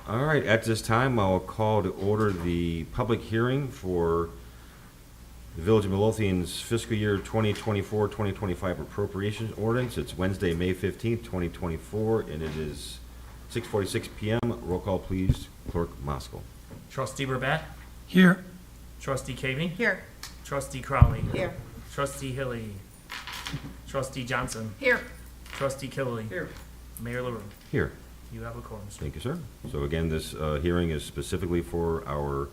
All right, at this time, I will call to order the public hearing for the Village of Midlothian's fiscal year 2024-2025 appropriations ordinance. It's Wednesday, May 15th, 2024, and it is 6:46 PM. Roll call, please. Clerk Moskal. Trustee Burback. Here. Trustee Cavey. Here. Trustee Crowley. Here. Trustee Hilly. Trustee Johnson. Here. Trustee Killily. Here. Mayor LaRue. Here. You have a quorum, sir. Thank you, sir. So again, this hearing is specifically for our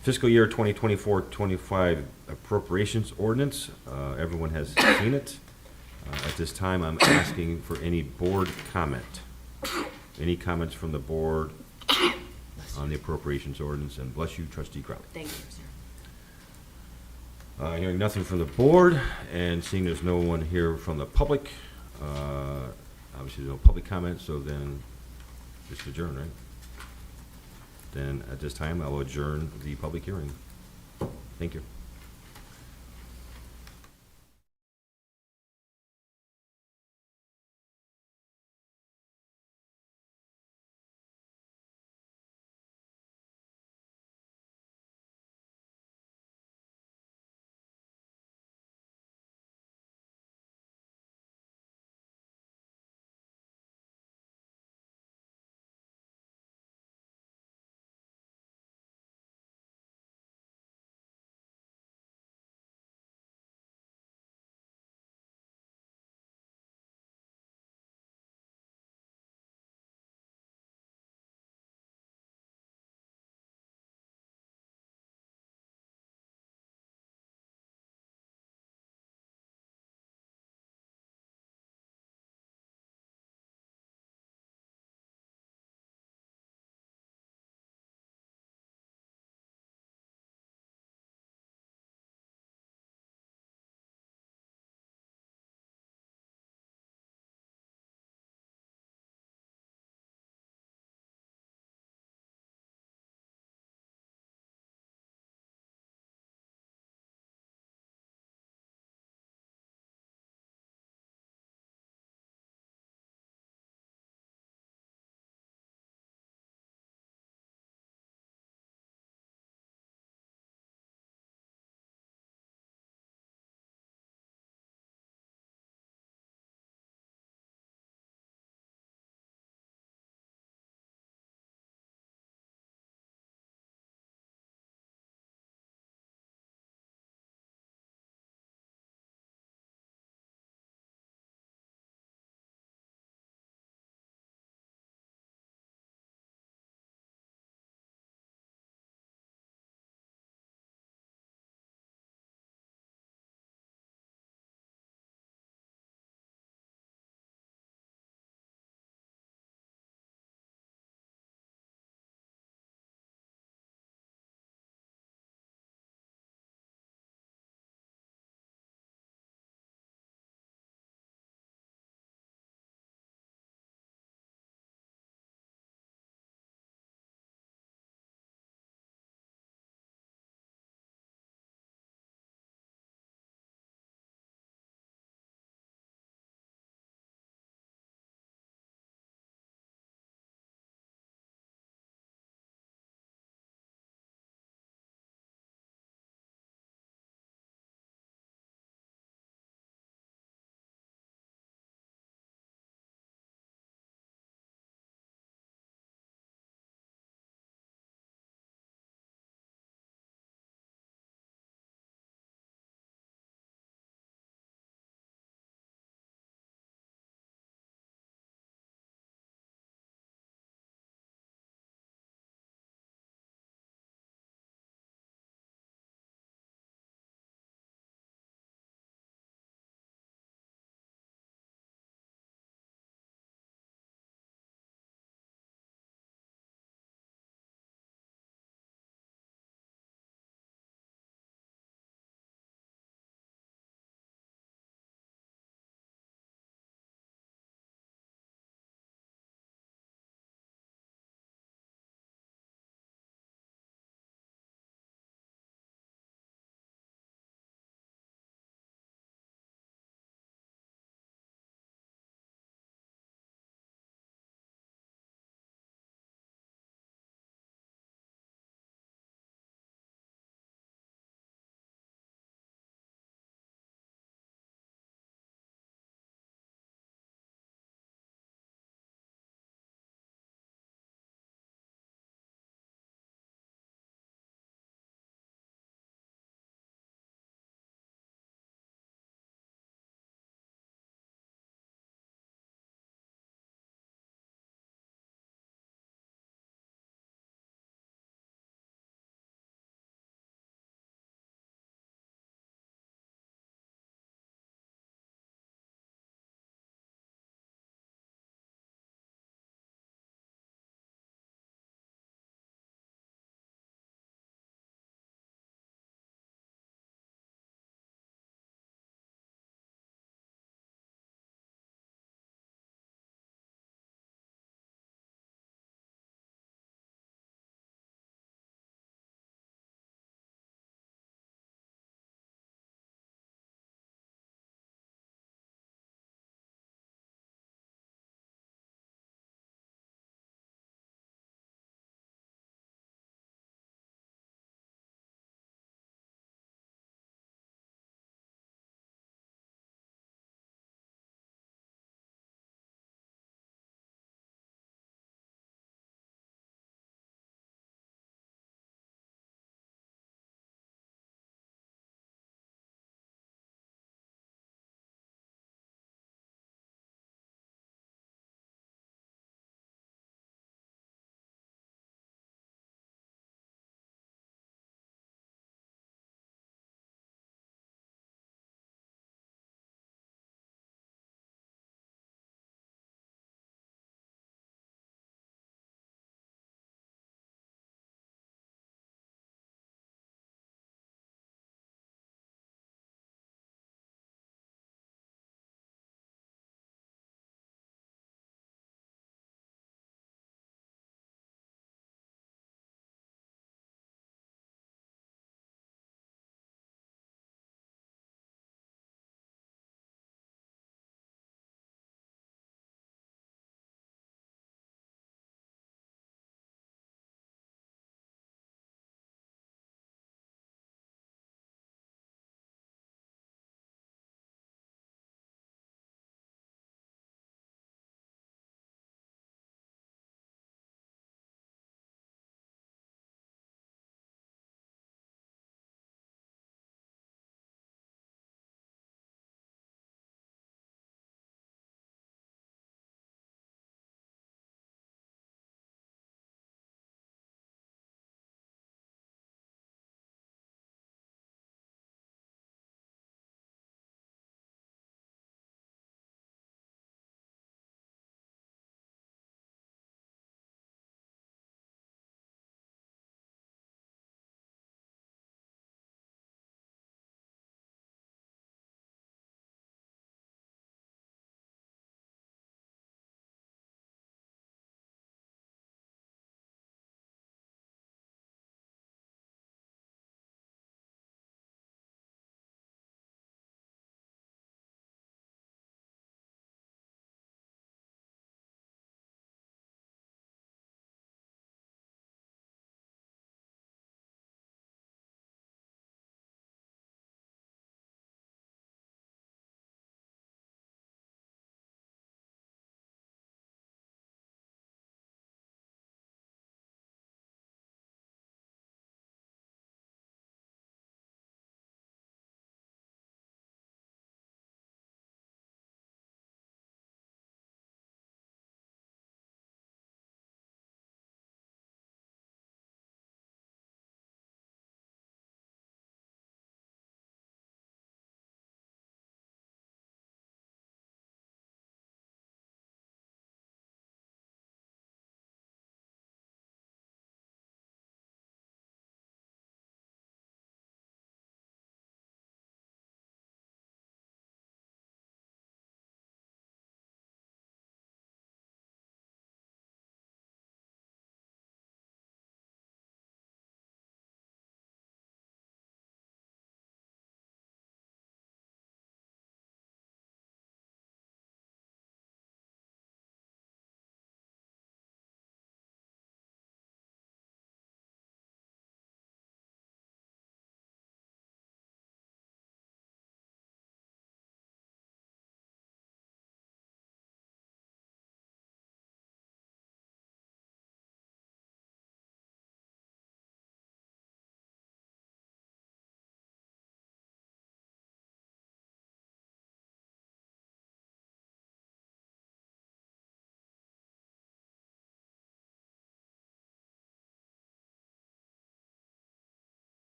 fiscal year 2024-25 appropriations ordinance. Everyone has seen it. At this time, I'm asking for any board comment. Any comments from the board on the appropriations ordinance? And bless you, Trustee Crowley. Thank you, sir. Hearing nothing from the board and seeing there's no one here from the public, obviously no public comment, so then just adjourn, right? Then at this time, I will adjourn the public hearing. Thank you.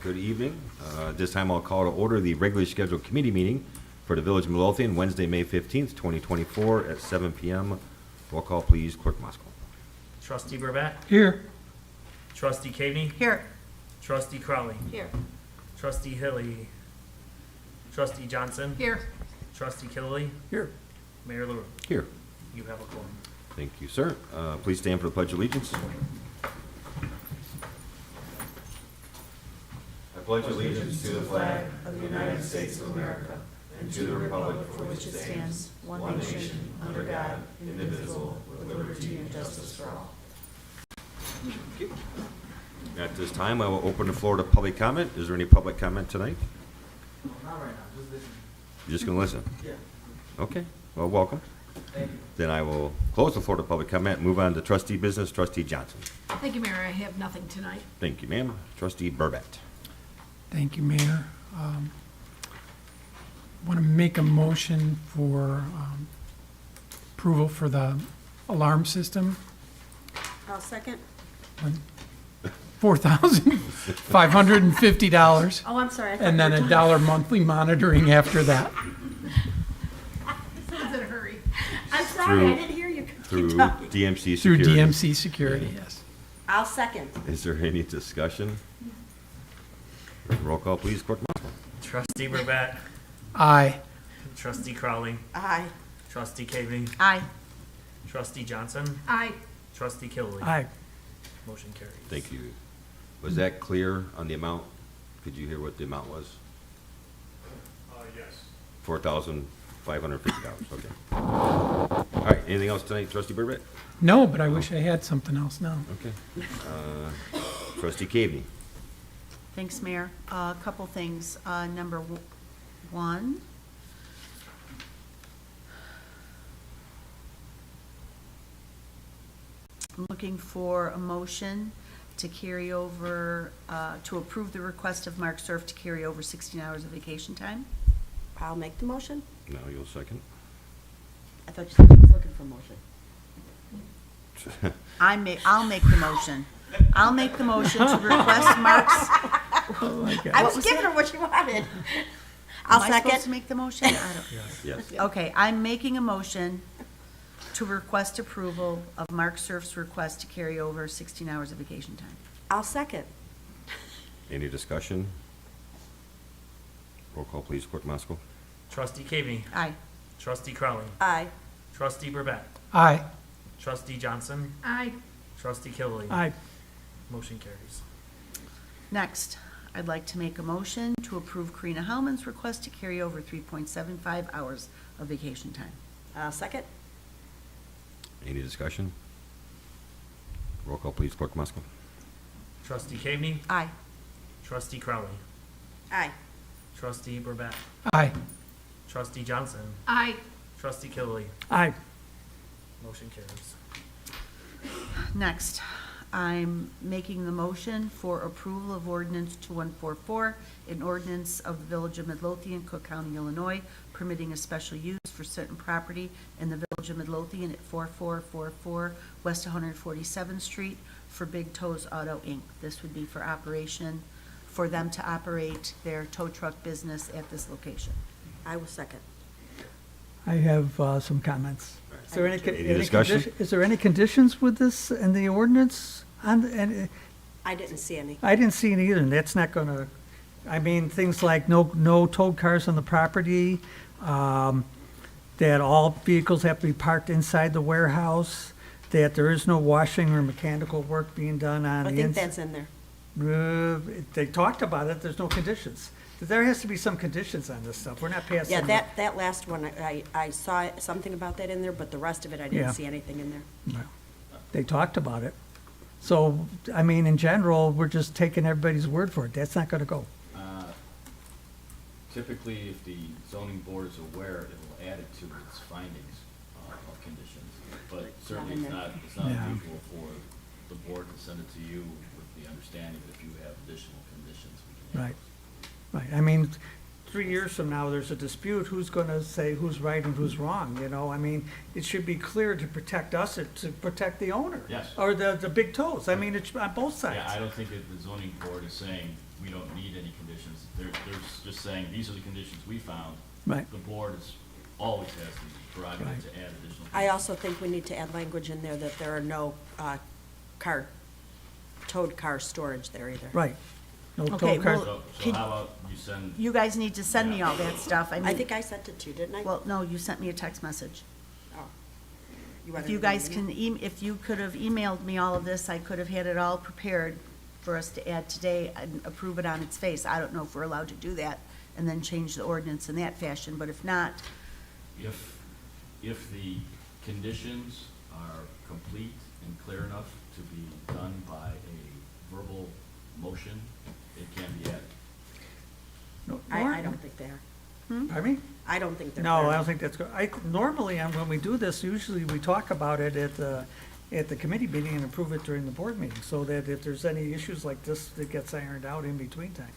Good evening. This time I'll call to order the regularly scheduled committee meeting for the Village of Midlothian, Wednesday, May 15th, 2024 at 7 p.m. Roll call, please. Clerk Moskowitz. Trustee Burbett. Here. Trustee Cagney. Here. Trustee Crowley. Here. Trustee Hilly. Trustee Johnson. Here. Trustee Killily. Here. Mayor LaRue. Here. You have a quorum. Thank you, sir. Please stand for the Pledge of Allegiance. I pledge allegiance to the flag Of the United States of America and to the republic for which it stands, one nation, under God, indivisible, with liberty and justice for all. At this time, I will open the floor to public comment. Is there any public comment tonight? Not right now, just listen. You're just going to listen? Yeah. Okay. Well, welcome. Thank you. Then I will close the floor to public comment and move on to trustee business. Trustee Johnson. Thank you, Mayor. I have nothing tonight. Thank you, ma'am. Trustee Burbett. Thank you, Mayor. Want to make a motion for approval for the alarm system, I'll second. $4,550, Oh, I'm sorry. I thought and then you were $1 monthly monitoring after that. Sounds in a hurry. I'm sorry, I didn't hear you. Through Keep talking. DMC Through Security. DMC Security, yes. I'll second. Is there any discussion? Roll call, please. Clerk Moskowitz. Trustee Burbett. Aye. Trustee Crowley. Aye. Trustee Cagney. Aye. Trustee Johnson. Aye. Trustee Killily. Aye. Motion carries. Thank you. Was that clear on the amount? Could you hear what the amount was? Yes. $4,550. Okay. All right. Anything else tonight, Trustee Burbett? No, but I wish I had something else now. Okay. Trustee Cagney. Thanks, Mayor. A couple things. Number one, I'm looking for a motion to carry over, to approve the request of Mark Surf to carry over 16 hours of vacation time. I'll make the motion. No, you'll second. I thought you said you was looking for a motion. I'll make the motion. I'll make the motion to request Mark's. Oh, my God. I What was was giving her what she wanted. I'll Am I supposed to second. make the motion? I don't. Yes. Okay, I'm making a motion to request approval of Mark Surf's request to carry over 16 hours of vacation time. I'll second. Any discussion? Roll call, please. Clerk Moskowitz. Trustee Cagney. Aye. Trustee Crowley. Aye. Trustee Burbett. Aye. Trustee Johnson. Aye. Trustee Killily. Aye. Motion carries. Next, I'd like to make a motion to approve Karina Hellman's request to carry over 3.75 hours of vacation time. I'll second. Any discussion? Roll call, please. Clerk Moskowitz. Trustee Cagney. Aye. Trustee Crowley. Aye. Trustee Burbett. Aye. Trustee Johnson. Aye. Trustee Killily. Aye. Motion carries. Next, I'm making the motion for approval of ordinance 2144, an ordinance of the Village of Midlothian, Cook County, Illinois, permitting a special use for certain property in the Village of Midlothian at 4444 West 147th Street for Big Toes Auto, Inc. This would be for operation, for them to operate their tow truck business at this location. I will second. I have some comments. Is there any, Any discussion? Is there any conditions with this in the ordinance? And I didn't see any. I didn't see it either, and that's not gonna, I mean, things like no towed cars on the property, that all vehicles have to be parked inside the warehouse, that there is no washing or mechanical work being done on I the think inside. that's in there. They talked about it, there's no conditions. There has to be some conditions on this stuff, we're not passing. Yeah, that last one, I saw something about that in there, but the rest of it, I Yeah. didn't see anything in there. Well, they talked about it. So, I mean, in general, we're just taking everybody's word for it, that's not gonna go. Typically, if the zoning board is aware, it will add it to its findings of conditions. But certainly it's not Yeah. unusual for the board to send it to you with the understanding that if you have additional conditions, we can add Right. those. Right, I mean, 3 years from now, there's a dispute, who's gonna say who's right and who's wrong, you know? I mean, it should be clear to protect us, to protect the owner. Yes. Or the big toes. I mean, it's on both sides. Yeah, I don't think that the zoning board is saying we don't need any conditions. They're just saying, these are the conditions we found. Right. The board always has the prerogative to add additional. I also think we need to add language in there that there are no towed car storage there either. Right. No Okay, tow car. well- So Can- how about you send, You guys need to send me all that stuff. I I mean, think I sent it to you, didn't I? well, no, you sent me a text message. Oh. want If it you in guys the can, if you could have emailed me all of this, I could have had it all prepared for us to add today and approve it on its face. I don't know if we're allowed to do that and then change the ordinance in that fashion, but if not, if the conditions are complete and clear enough to be done by a verbal motion, it can be added. No, I don't think they are. Pardon me? I don't think they're. No, fair. I don't think that's good. Normally, when we do this, usually we talk about it at the committee meeting and approve it during the board meeting, so that if there's any issues like this, it gets ironed out in between time.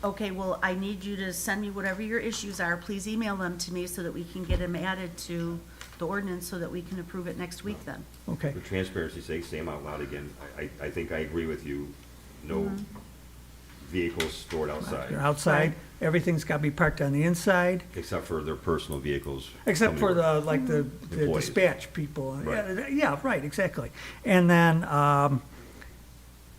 okay, well, I need you to send me whatever your issues are. Please email them to me so that we can get them added to the ordinance so that we can approve it next week then. Okay. For transparency's sake, say them out loud again. I think I agree with you. No vehicles stored outside, You're outside, everything's got to be parked on the inside, except for their personal vehicles. except for coming to the, work. like, the Employees. dispatch people. Right. Yeah, right, exactly. And then,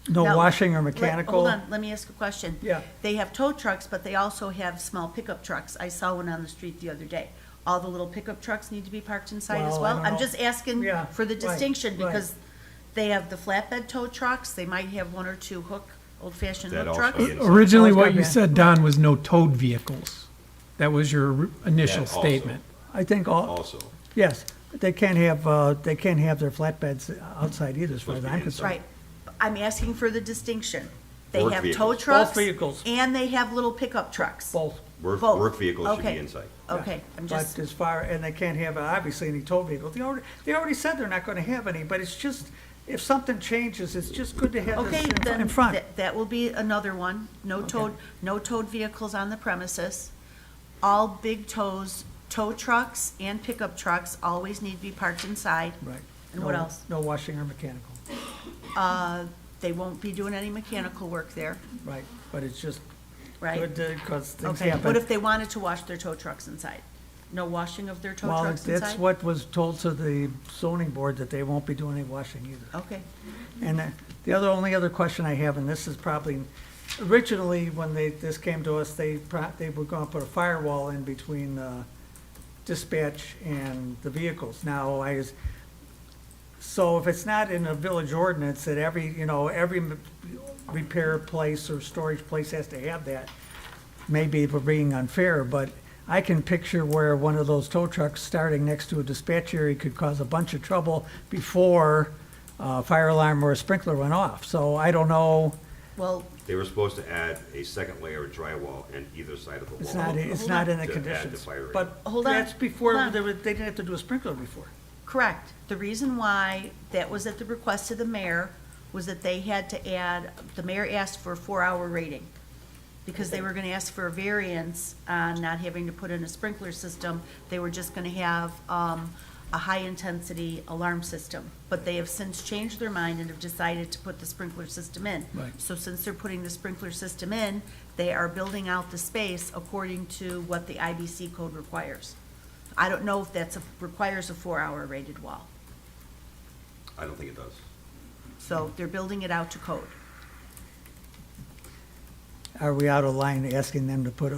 no Now, washing or Hold mechanical. on, let me ask a question. Yeah. They have tow trucks, but they also have small pickup trucks. I saw one on the street the other day. All the little pickup trucks need to be parked inside as Well, I well? don't I'm know. just asking Yeah, for the right, distinction, right. because they have the flatbed tow trucks, they might have one or two old-fashioned That hook also trucks. is- Originally, Those what got you banned. said, Don, was no towed vehicles. That was your initial That also. statement. I think Also, yes, they can't have their flatbeds outside either, as far as Supposed to be I'm inside. concerned. Right, I'm asking for the distinction. They Work have tow vehicles. trucks. Both vehicles. And they have little pickup trucks. Both. work Both. vehicles should Okay. be inside. Okay, I'm just, But as far, and they can't have, obviously, any tow vehicles. They already said they're not gonna have any, but it's just, if something changes, it's just good to have okay, this then in front. that will be another one. No towed vehicles on the premises. All big tow trucks and pickup trucks always need to be parked inside. Right. And what No- else? No washing or mechanical, They won't be doing any mechanical work there, right, but it's just right? good to, because things Okay, happen. what if they wanted to wash their tow trucks inside? No washing of their tow Well, trucks that's inside? what was told to the zoning board, that they won't be doing any washing either. Okay, And the only other question I have, and this is probably, originally, when this came to us, they were gonna put a firewall in between, dispatch and the vehicles. Now, so if it's not in a village ordinance that every repair place or storage place has to have that, maybe we're being unfair, but I can picture where one of those tow trucks starting next to a dispatch area could cause a bunch of trouble before a fire alarm or a sprinkler went off. So I don't know, well, They were supposed to add a second layer of drywall on either side of the wall. it's not in the To add the conditions. fire rate. But Hold on, that's before, hold on. they didn't have to do a sprinkler before. correct. The reason why that was at the request of the mayor was that they had to add, the mayor asked for a 4-hour rating, because they were gonna ask for a variance on not having to put in a sprinkler system. They were just gonna have, a high-intensity alarm system. But they have since changed their mind and have decided to put the sprinkler system in. Right. So since they're putting the sprinkler system in, they are building out the space according to what the IBC code requires. I don't know if requires a 4-hour rated wall. I don't think it does. So they're building it out to code. Are we out of line asking them to put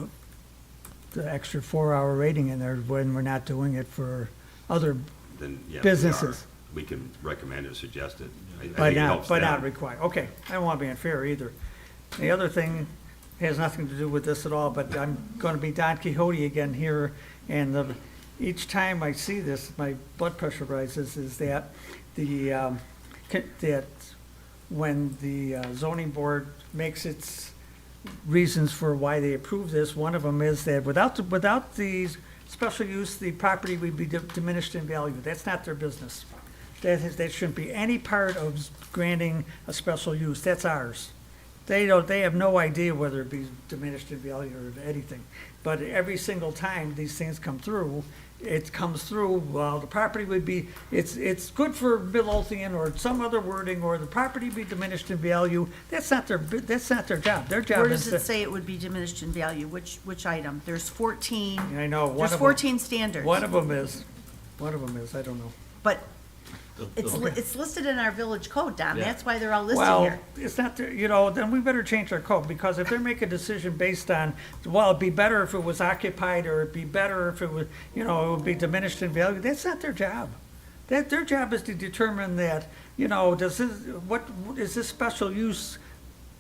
the extra 4-hour rating in there when we're not doing it for other, Then, yeah, Businesses. we can recommend or suggest it. I think but it not, helps but not them. require? Okay, I don't want to be unfair either. The other thing has nothing to do with this at all, but I'm going to be Don Quixote again here, and each time I see this, my blood pressure rises, is that that when the zoning board makes its reasons for why they approve this, one of them is that without the special use, the property would be diminished in value. That's not their business. That shouldn't be any part of granting a special use. That's ours. They have no idea whether it be diminished in value or anything. But every single time these things come through, it comes through, well, the property would be, it's good for Midlothian or some other wording, or the property be diminished in value. That's not their job. Their job Where is does to. it say it would be diminished in value? Which item? There's 14, I know, one there's of 14 standards. One of them is, I don't know. But it's listed in our village code, Don. Yeah. That's why they're all listed Well, here. it's not, then we better change our code, because if they make a decision based on, well, it'd be better if it was occupied, or it'd be better if it was, it would be diminished in value, that's not their job. Their job is to determine that, is this special use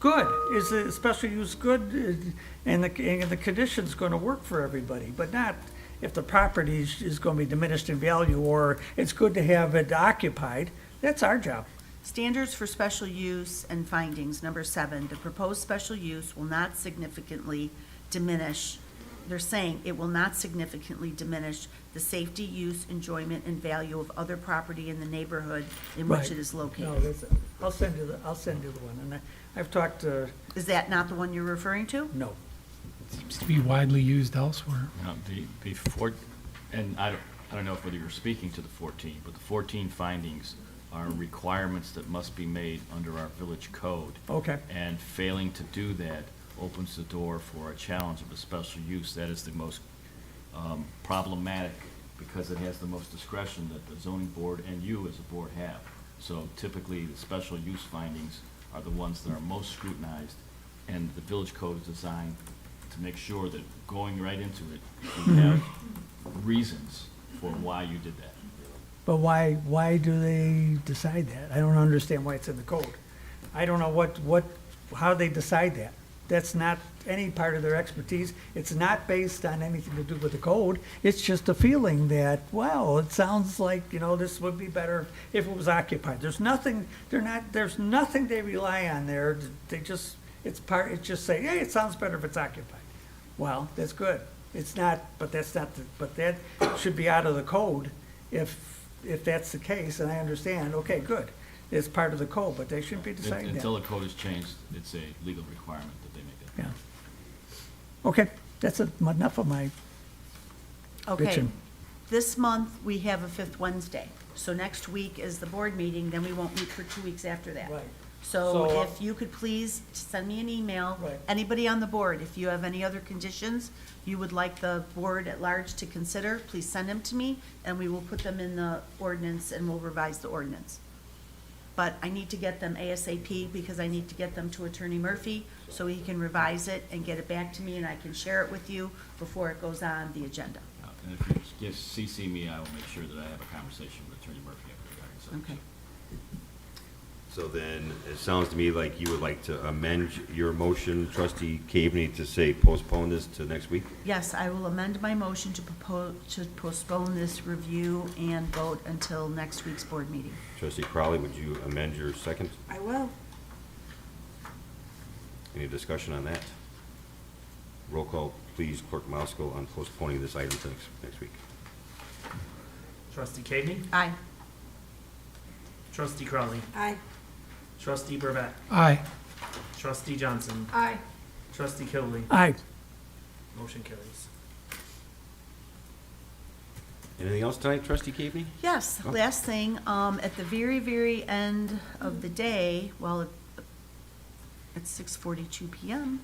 good? Is the special use good, and the condition's gonna work for everybody, but not if the property is gonna be diminished in value, or it's good to have it occupied. That's our job. Standards for special use and findings, number 7, the proposed special use will not significantly diminish, they're saying it will not significantly diminish the safety, use, enjoyment, and value of other property in the neighborhood in which Right. it is No, located. I'll send you the one, and I've talked to, Is that not the one you're referring to? no. Seems to be widely used elsewhere. And I don't know whether you're speaking to the 14, but the 14 findings are requirements that must be made under our village code. Okay. And failing to do that opens the door for a challenge of a special use. That is the most problematic, because it has the most discretion that the zoning board and you as a board have. So typically, the special use findings are the ones that are most scrutinized, and the village code is designed to make sure that going right into it, you have reasons for why you did that. But why do they decide that? I don't understand why it's in the code. I don't know how they decide that. That's not any part of their expertise. It's not based on anything to do with the code. It's just a feeling that, well, it sounds like, this would be better if it was occupied. There's nothing they rely on there. They just, say, hey, it sounds better if it's occupied. Well, that's good. It's not, but that should be out of the code if that's the case, and I understand, okay, good. It's part of the code, but they shouldn't be deciding that. Until the code is changed, it's a legal requirement that they make that. Yeah. Okay, that's enough of my Okay. bitching. This month, we have a 5th Wednesday. So next week is the board meeting, then we won't meet for 2 weeks after that. Right. So So, if you could please send me an email, Right. anybody on the board, if you have any other conditions you would like the board at large to consider, please send them to me, and we will put them in the ordinance, and we'll revise the ordinance. But I need to get them ASAP, because I need to get them to Attorney Murphy, so he can revise it and get it back to me, and I can share it with you before it goes on the agenda. And if you just CC me, I will make sure that I have a conversation with Attorney Murphy regarding such. Okay. So then, it sounds to me like you would like to amend your motion, trustee Caveney, to say postpone this to next week? Yes, I will amend my motion to postpone this review and vote until next week's board meeting. Trustee Crowley, would you amend your second? I will. Any discussion on that? Roll call, please, Clerk Mosco, on postponing this item to next week. Trustee Cagney? Aye. Trustee Crowley? Aye. Trustee Burback? Aye. Trustee Johnson? Aye. Trustee Kilby? Aye. Motion carries. Anything else tonight, trustee Caveney? Yes, Oh. last thing, at the very, very end of the day, well, at 6:42 PM,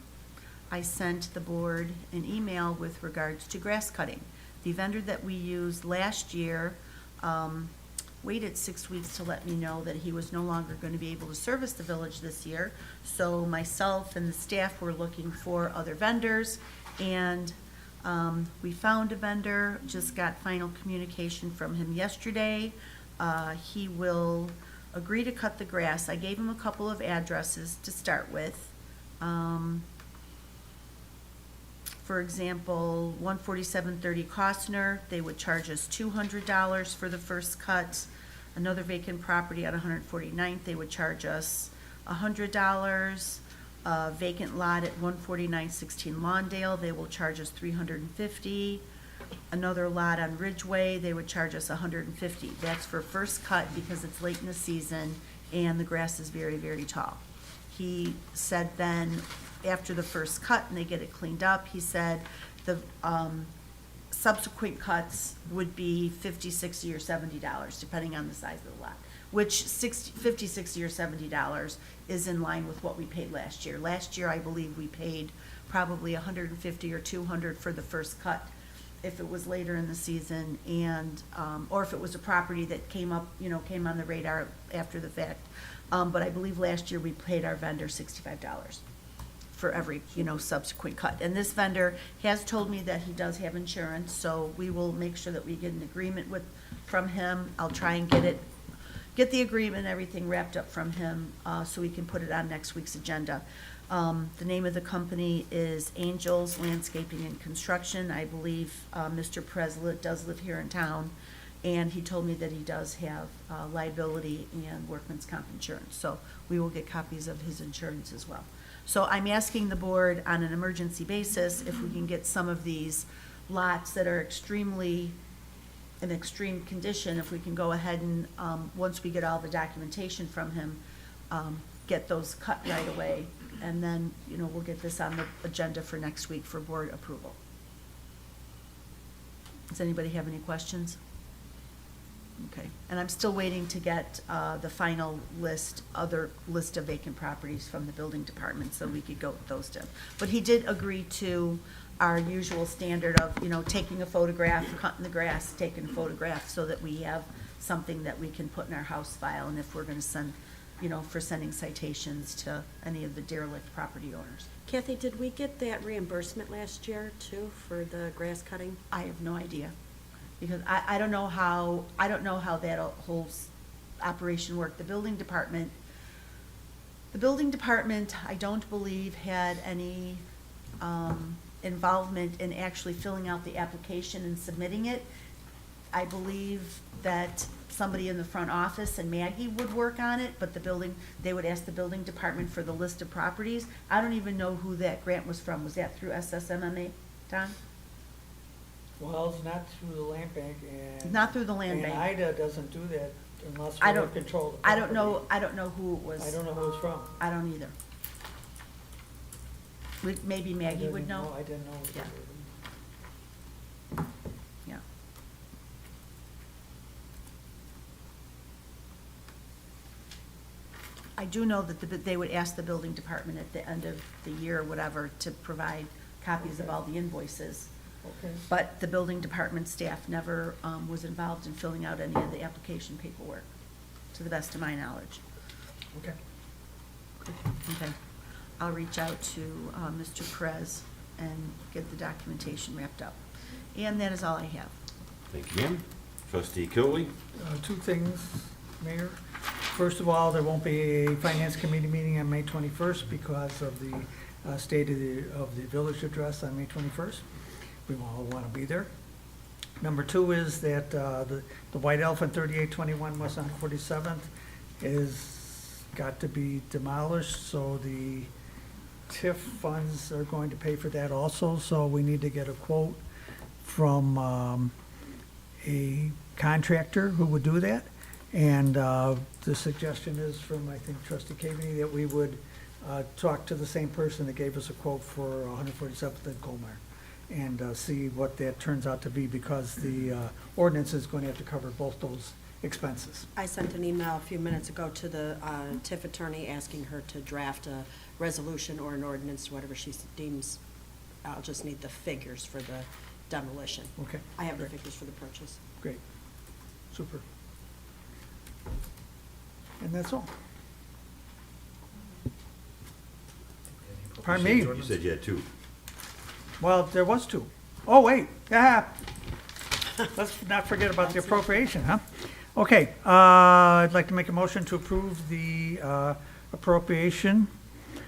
I sent the board an email with regards to grass cutting. The vendor that we used last year waited 6 weeks to let me know that he was no longer going to be able to service the village this year. So myself and the staff were looking for other vendors, and we found a vendor, just got final communication from him yesterday. He will agree to cut the grass. I gave him a couple of addresses to start with. For example, 14730 Costner, they would charge us $200 for the first cut. Another vacant property at 149th, they would charge us $100. A vacant lot at 14916 Lawndale, they will charge us $350. Another lot on Ridgeway, they would charge us $150. That's for first cut because it's late in the season and the grass is very, very tall. he said then, after the first cut and they get it cleaned up, he said the subsequent cuts would be $50, $60, or $70, depending on the size of the lot, which $50, $60, or $70 is in line with what we paid last year. Last year, I believe we paid probably $150 or $200 for the first cut, if it was later in the season, and, or if it was a property that came up, came on the radar after the fact. But I believe last year we paid our vendor $65 for every, subsequent cut. And this vendor has told me that he does have insurance, so we will make sure that we get an agreement from him. I'll try and get the agreement, everything wrapped up from him, so we can put it on next week's agenda. The name of the company is Angels Landscaping and Construction. I believe Mr. Preslett does live here in town, and he told me that he does have liability and workman's comp insurance. So we will get copies of his insurance as well. So I'm asking the board on an emergency basis if we can get some of these lots that are in extreme condition, if we can go ahead and, once we get all the documentation from him, get those cut right away. And then, we'll get this on the agenda for next week for board approval. Does anybody have any questions? Okay, and I'm still waiting to get the final other list of vacant properties from the building department, so we could go with those two. But he did agree to our usual standard of, taking a photograph, cutting the grass, taking a photograph, so that we have something that we can put in our house file, and if we're gonna send, for sending citations to any of the derelict property owners. Kathy, did we get that reimbursement last year too for the grass cutting? I have no idea, because I don't know how that whole operation worked. The building department, I don't believe had any involvement in actually filling out the application and submitting it. I believe that somebody in the front office and Maggie would work on it, but they would ask the building department for the list of properties. I don't even know who that grant was from. Was that through SSMMA, Don? Well, it's not through the land bank, and. Not through the land And bank. IDA doesn't do that unless I we don't- control the I don't property. know who it was. I don't know who it's from. I don't either. Maybe Maggie would know. I didn't know. Yeah. Yeah. I do know that they would ask the building department at the end of the year or whatever to provide copies of all the invoices. Okay. But the building department staff never was involved in filling out any of the application paperwork, to the best of my knowledge. Okay. Okay. I'll reach out to Mr. Perez and get the documentation wrapped up. And that is all I have. Thank you, ma'am. Trustee Kilby? Two things, Mayor. First of all, there won't be a Finance Committee meeting on May 21st because of the State of the Village address on May 21st. We all want to be there. Number two is that the White Elephant 3821 West 147th is got to be demolished, so the TIF funds are going to pay for that also, so we need to get a quote from a contractor who would do that. And the suggestion is from, I think, Trustee Cavaney, that we would talk to the same person that gave us a quote for 147th and Colmar, and see what that turns out to be, because the ordinance is going to have to cover both those expenses. I sent an email a few minutes ago to the TIF attorney asking her to draft a resolution or an ordinance, whatever she deems. I'll just need the figures for the demolition. Okay. I have the Great. figures for the purchase. Great. Super. And that's all. Pardon me? You said you had two. Well, there was two. Oh, wait, yeah. Let's not forget about the appropriation, huh? Okay, I'd like to make a motion to approve the appropriation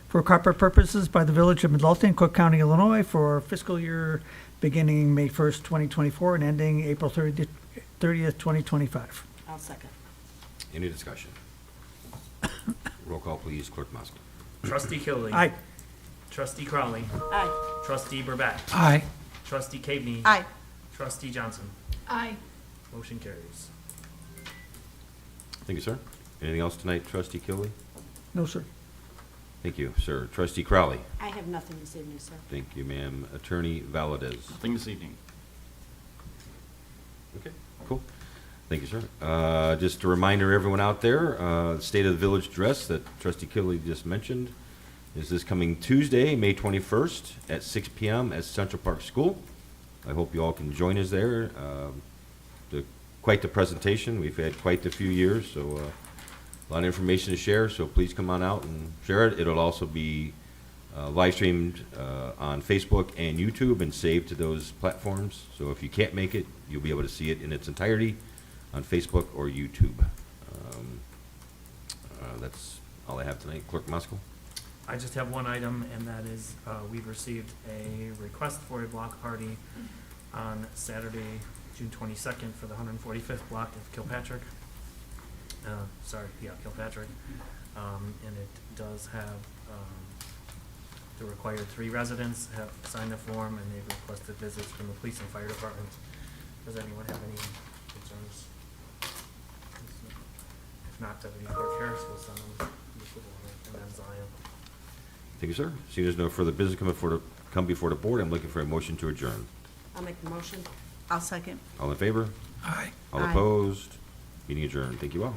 for corporate purposes by the Village of Midlothian, Cook County, Illinois, for fiscal year beginning May 1st, 2024, and ending April 30th, 2025. I'll second. Any discussion? Roll call, please, Clerk Moskowitz. Trustee Kilby. Aye. Trustee Crawley. Aye. Trustee Burback. Aye. Trustee Cavaney. Aye. Trustee Johnson. Aye. Motion carries. Thank you, sir. Anything else tonight, Trustee Kilby? No, sir. Thank you, sir. Trustee Crowley? I have nothing this evening, sir. Thank you, ma'am. Attorney Valadez? Nothing this evening. Okay, cool. Thank you, sir. Just a reminder, everyone out there, State of the Village Dress that Trustee Killy just mentioned is this coming Tuesday, May 21st at 6 PM at Central Park School. I hope you all can join us there. Quite the presentation. We've had quite a few years, so a lot of information to share, so please come on out and share it. It'll also be live streamed on Facebook and YouTube and saved to those platforms. So if you can't make it, you'll be able to see it in its entirety on Facebook or YouTube. That's all I have tonight. Clerk Moskal? I just have one item, and that is, we've received a request for a block party on Saturday, June 22nd for the 145th block of Kilpatrick. Kilpatrick. And it does have, the required 3 residents have signed the form, and they've requested visits from the police and fire department. Does anyone have any concerns? If not, Deputy Clerk Harris will send them, and then Zion. Thank you, sir. Seeing there's no further business come before the board, I'm looking for a motion to adjourn. I'll make the motion. I'll second. All in favor? Aye. All Aye. opposed? Meeting adjourned. Thank you all.